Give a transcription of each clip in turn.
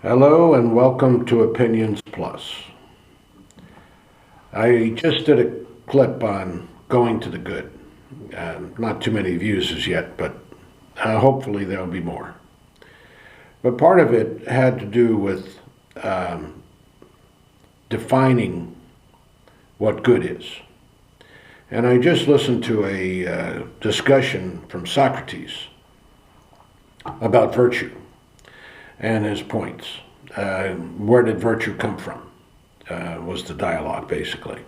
Hello and welcome to Opinions Plus. I just did a clip on going to the good. Not too many views as yet, but hopefully there'll be more. But part of it had to do with defining what good is. And I just listened to a discussion from Socrates about virtue and his points. Where did virtue come from? Was the dialogue basically.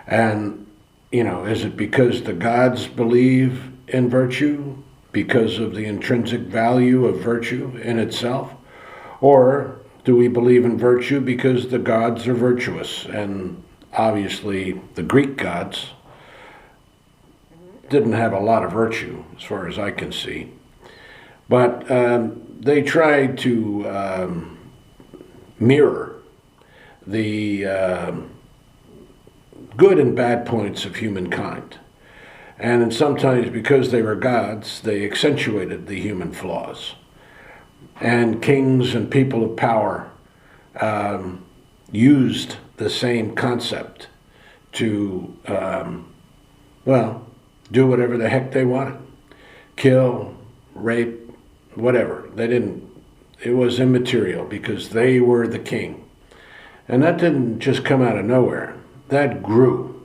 And, is it because the gods believe in virtue because of the intrinsic value of virtue in itself? Or do we believe in virtue because the gods are virtuous? And obviously the Greek gods didn't have a lot of virtue as far as I can see. But they tried to mirror the good and bad points of humankind. And sometimes because they were gods, they accentuated the human flaws. And kings and people of power used the same concept to, do whatever the heck they wanted. Kill, rape, whatever. It was immaterial because they were the king. And that didn't just come out of nowhere. That grew.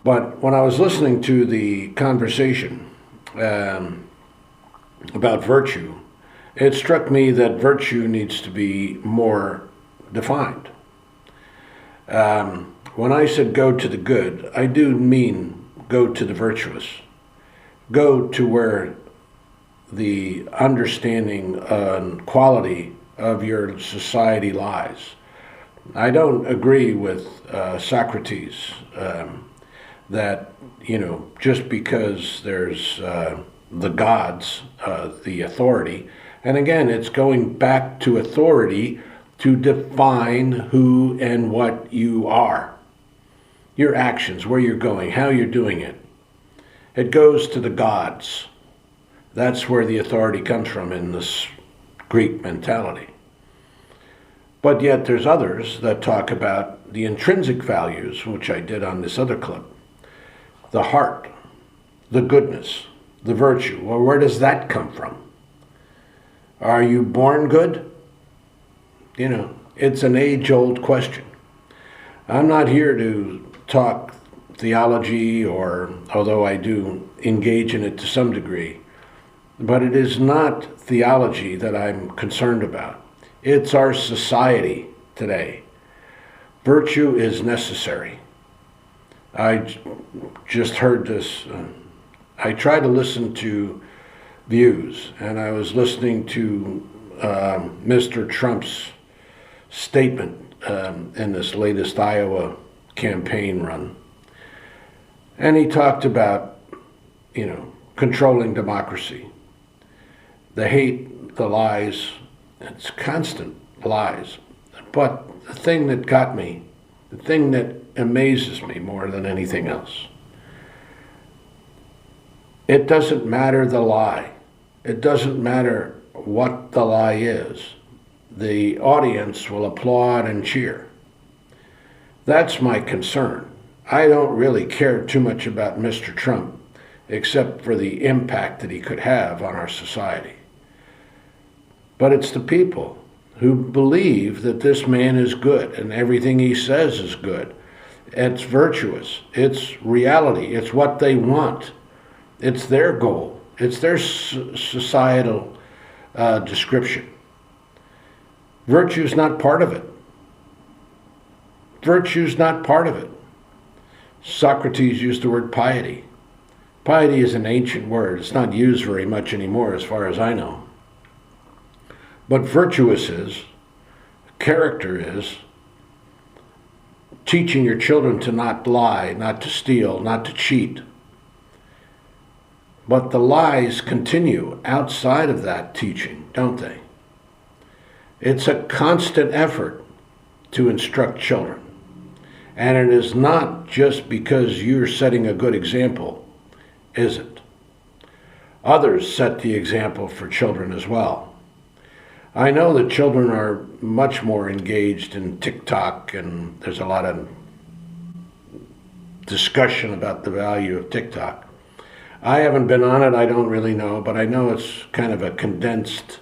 But when I was listening to the conversation about virtue, it struck me that virtue needs to be more defined. When I said go to the good, I do mean go to the virtuous. Go to where the understanding and quality of your society lies. I don't agree with Socrates that, just because there's the gods, the authority, and again, it's going back to authority to define who and what you are. Your actions, where you're going, how you're doing it. It goes to the gods. That's where the authority comes from in this Greek mentality. But yet there's others that talk about the intrinsic values, which I did on this other clip. The heart, the goodness, the virtue. Well, where does that come from? Are you born good? It's an age-old question. I'm not here to talk theology, or although I do engage in it to some degree, but it is not theology that I'm concerned about. It's our society today. Virtue is necessary. I just heard this. I try to listen to views, and I was listening to Mr. Trump's statement in this latest Iowa campaign run. And he talked about, controlling democracy. The hate, the lies, it's constant lies. But the thing that got me, the thing that amazes me more than anything else, it doesn't matter the lie. It doesn't matter what the lie is. The audience will applaud and cheer. That's my concern. I don't really care too much about Mr. Trump, except for the impact that he could have on our society. But it's the people who believe that this man is good and everything he says is good. It's virtuous. It's reality. It's what they want. It's their goal. It's their societal description. Virtue's not part of it. Virtue's not part of it. Socrates used the word piety. Piety is an ancient word. It's not used very much anymore as far as I know. But virtuous is, character is, teaching your children to not lie, not to steal, not to cheat. But the lies continue outside of that teaching, don't they? It's a constant effort to instruct children. And it is not just because you're setting a good example, is it? Others set the example for children as well. I know that children are much more engaged in TikTok, and there's a lot of discussion about the value of TikTok. I haven't been on it, I don't really know, but I know it's kind of a condensed,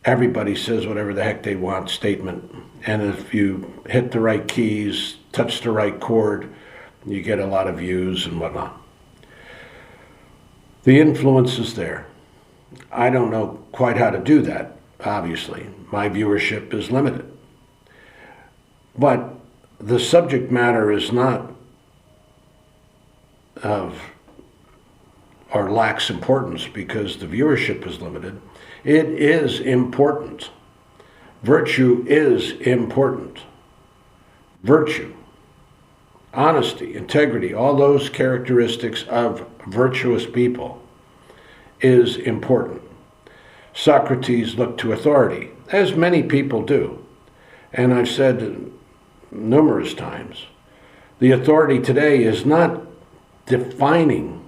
everybody says whatever the heck they want statement. And if you hit the right keys, touch the right chord, you get a lot of views and whatnot. The influence is there. I don't know quite how to do that, obviously. My viewership is limited. But the subject matter is not of or lacks importance because the viewership is limited. It is important. Virtue is important. Virtue, honesty, integrity, all those characteristics of virtuous people is important. Socrates looked to authority, as many people do. And I've said numerous times, the authority today is not defining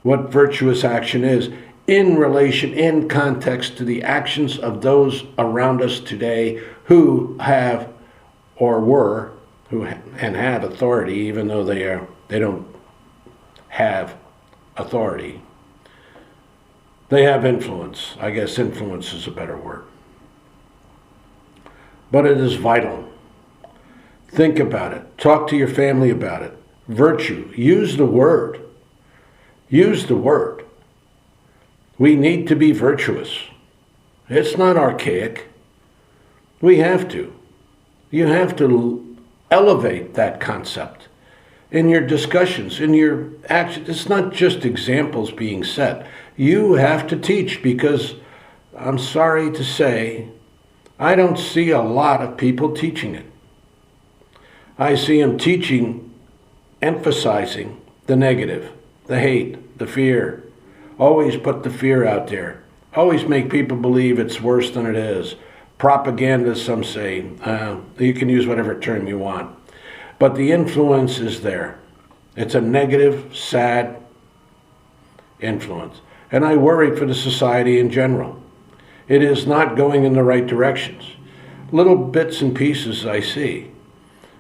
what virtuous action is in relation, in context to the actions of those around us today who have or were and have authority, even though they don't have authority. They have influence. I guess influence is a better word. But it is vital. Think about it. Talk to your family about it. Virtue. Use the word. Use the word. We need to be virtuous. It's not archaic. We have to. You have to elevate that concept in your discussions, in your actions. It's not just examples being set. You have to teach because, I'm sorry to say, I don't see a lot of people teaching it. I see them teaching, emphasizing the negative, the hate, the fear. Always put the fear out there. Always make people believe it's worse than it is. Propaganda, some say. You can use whatever term you want. But the influence is there. It's a negative, sad influence. And I worry for the society in general. It is not going in the right directions. Little bits and pieces I see.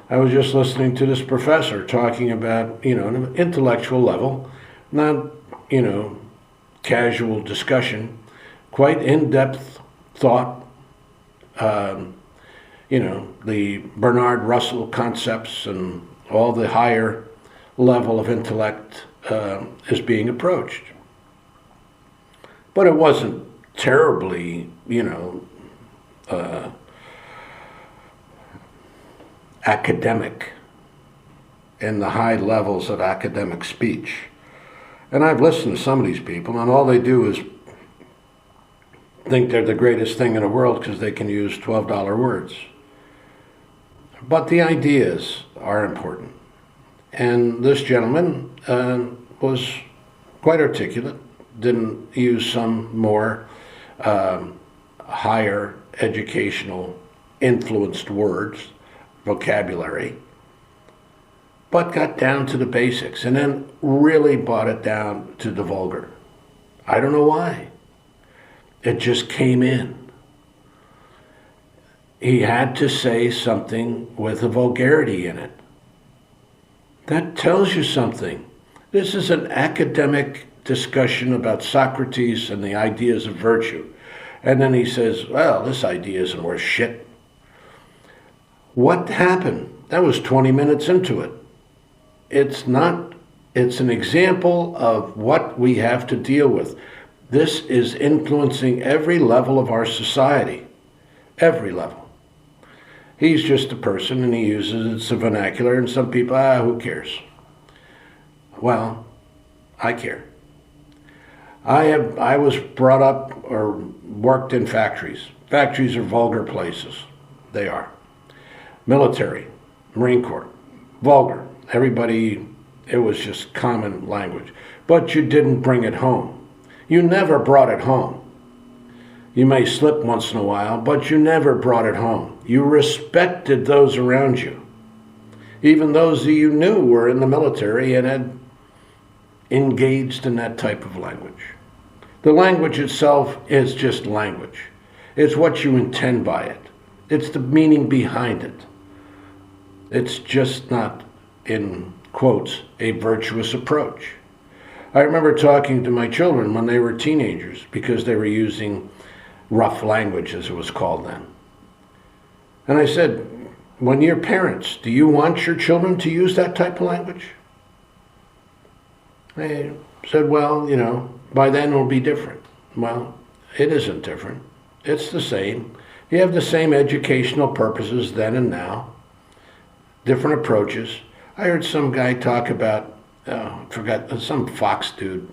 I was just listening to this professor talking about, on an intellectual level, not, casual discussion, quite in-depth thought, the Bernard Russell concepts and all the higher level of intellect is being approached. But it wasn't terribly, academic in the high levels of academic speech. And I've listened to some of these people, and all they do is think they're the greatest thing in the world because they can use $12 words. But the ideas are important. And this gentleman was quite articulate, didn't use some more higher educational influenced words, vocabulary, but got down to the basics and then really brought it down to the vulgar. I don't know why. It just came in. He had to say something with a vulgarity in it. That tells you something. This is an academic discussion about Socrates and the ideas of virtue. And then he says, well, this idea isn't worth shit. What happened? That was 20 minutes into it. It's an example of what we have to deal with. This is influencing every level of our society. Every level. He's just a person and he uses the vernacular, and some people, who cares? Well, I care. I was brought up or worked in factories. Factories are vulgar places. They are. Military, Marine Corps, vulgar. Everybody, it was just common language. But you didn't bring it home. You never brought it home. You may slip once in a while, but you never brought it home. You respected those around you. Even those that you knew were in the military and had engaged in that type of language. The language itself is just language. It's what you intend by it. It's the meaning behind it. It's just not, in quotes, a virtuous approach. I remember talking to my children when they were teenagers because they were using rough language, as it was called then. And I said, when you're parents, do you want your children to use that type of language? They said, well, by then it'll be different. Well, it isn't different. It's the same. You have the same educational purposes then and now, different approaches. I heard some guy talk about, forgot, some Fox dude.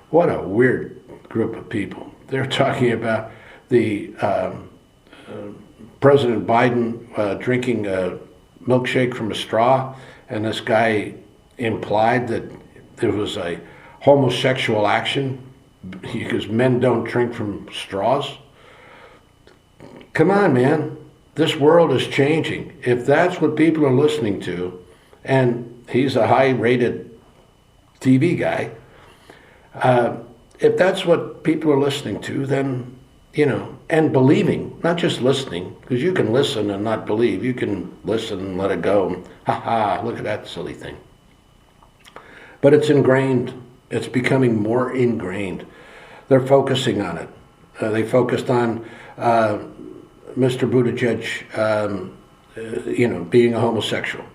What a weird group of people. They're talking about the President Biden drinking a milkshake from a straw, and this guy implied that there was a homosexual action because men don't drink from straws. Come on, man. This world is changing. If that's what people are listening to, and he's a high-rated TV guy, if that's what people are listening to, then, and believing, not just listening, because you can listen and not believe. You can listen and let it go. And, look at that silly thing. But it's ingrained. It's becoming more ingrained. They're focusing on it. They focused on Mr. Buttigieg, being a homosexual,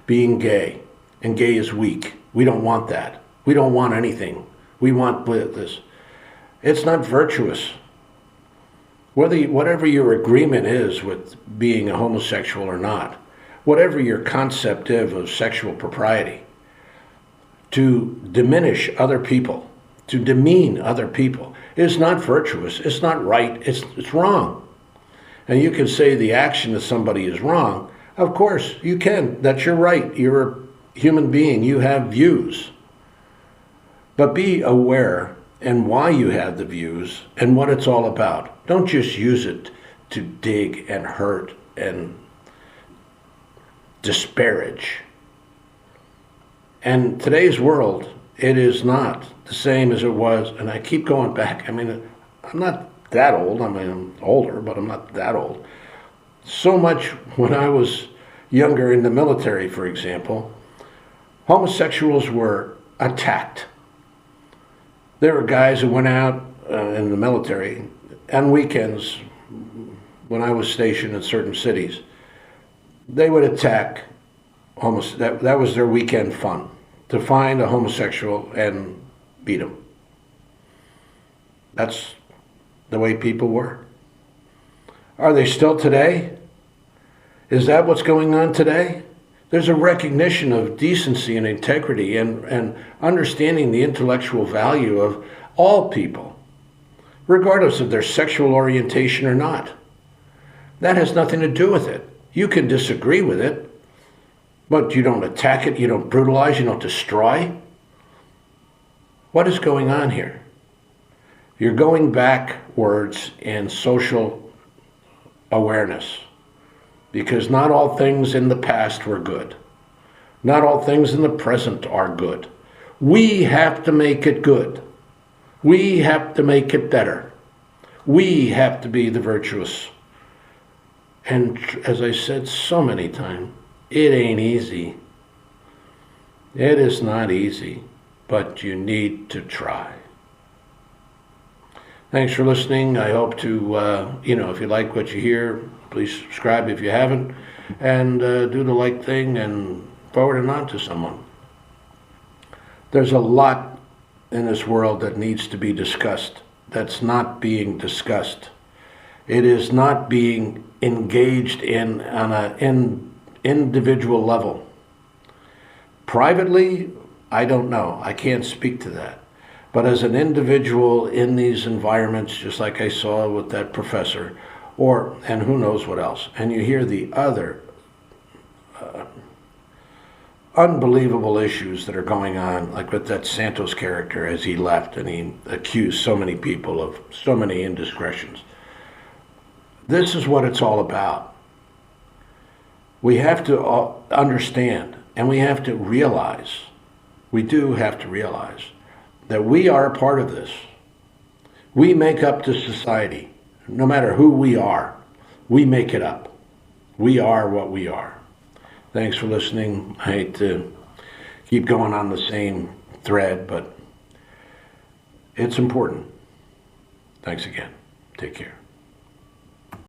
being gay, and gay is weak. We don't want that. We don't want anything. We want this. It's not virtuous. Whatever your agreement is with being a homosexual or not, whatever your concept of sexual propriety, to diminish other people, to demean other people, is not virtuous. It's not right. It's wrong. And you can say the action of somebody is wrong. Of course, you can. That's your right. You're a human being. You have views. But be aware and why you have the views and what it's all about. Don't just use it to dig and hurt and disparage. And today's world, it is not the same as it was. And I keep going back. I mean, I'm not that old. I mean, I'm older, but I'm not that old. So much when I was younger in the military, for example, homosexuals were attacked. There were guys who went out in the military on weekends when I was stationed in certain cities. They would attack that was their weekend fun, to find a homosexual and beat him. That's the way people were. Are they still today? Is that what's going on today? There's a recognition of decency and integrity and understanding the intellectual value of all people, regardless of their sexual orientation or not. That has nothing to do with it. You can disagree with it, but you don't attack it, you don't brutalize, you don't destroy. What is going on here? You're going backwards in social awareness, because not all things in the past were good. Not all things in the present are good. We have to make it good. We have to make it better. We have to be the virtuous. And as I said so many times, it ain't easy. It is not easy, but you need to try. Thanks for listening. I hope to, if you like what you hear, please subscribe if you haven't, and do the like thing and forward it on to someone. There's a lot in this world that needs to be discussed that's not being discussed. It is not being engaged in on an individual level. Privately, I don't know. I can't speak to that. But as an individual in these environments, just like I saw with that professor, and who knows what else, and you hear the other unbelievable issues that are going on, like with that Santos character as he left and he accused so many people of so many indiscretions. This is what it's all about. We have to understand, and we have to realize, we do have to realize, that we are a part of this. We make up this society. no matter who we are, we make it up. We are what we are. Thanks for listening. I hate to keep going on the same thread, but it's important. Thanks again. Take care.